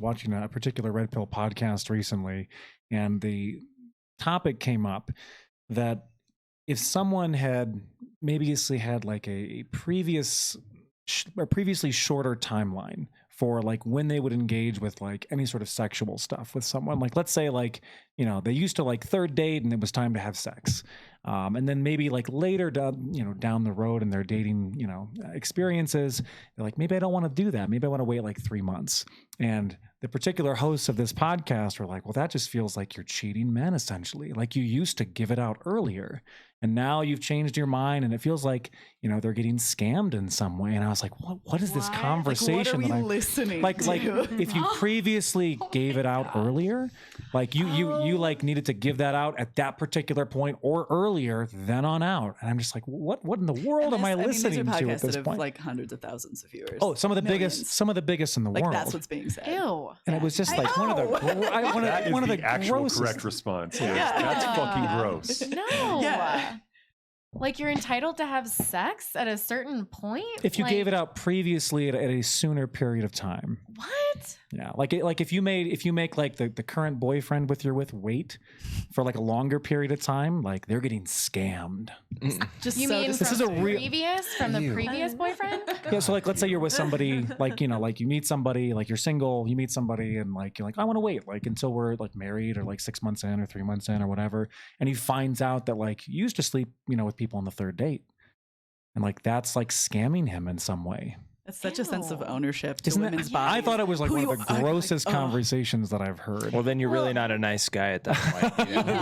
watching a particular Red Pill podcast recently, and the topic came up that if someone had previously like a previously shorter timeline for like when they would engage with like any sort of sexual stuff with someone, like let's say like, you know, they used to like third date and it was time to have sex, and then maybe like later down the road in their dating experiences, they're like, maybe I don't want to do that, maybe I want to wait like 3 months. And the particular hosts of this podcast were like, well, that just feels like you're cheating men, essentially. Like you used to give it out earlier and now you've changed your mind, and it feels like, you know, they're getting scammed in some way. And I was like, what is this conversation? Like, what are we listening like to? if you previously gave it out earlier, like you like needed to give that out at that particular point or earlier, then on out. And I'm just like, what in the world am I listening to at this point? Like hundreds of thousands of viewers. Oh, some of the biggest in the world. That's what's being said. Ew. And it was just like one of the actual grossest. correct response. Yeah. That's fucking gross. No. Yeah. Like you're entitled to have sex at a certain point? If you gave it out previously at a sooner period of time. What? Yeah, like if you make like the current boyfriend you're with wait for like a longer period of time, like they're getting scammed. Just You so mean This is a real- from the previous boyfriend? Yeah, so like let's say you're with somebody, like, you know, like you meet somebody, like you're single, you meet somebody and like you're like, I want to wait like until we're like married or like 6 months in or 3 months in or whatever. And he finds out that like you used to sleep, you know, with people on the third date. And like that's like scamming him in some way. It's such a sense of Ew. ownership to Isn't women's that, bodies. I thought it was like Who one you of the are, like, grossest oh. conversations that I've heard. Well, then you're really not a nice guy at that point.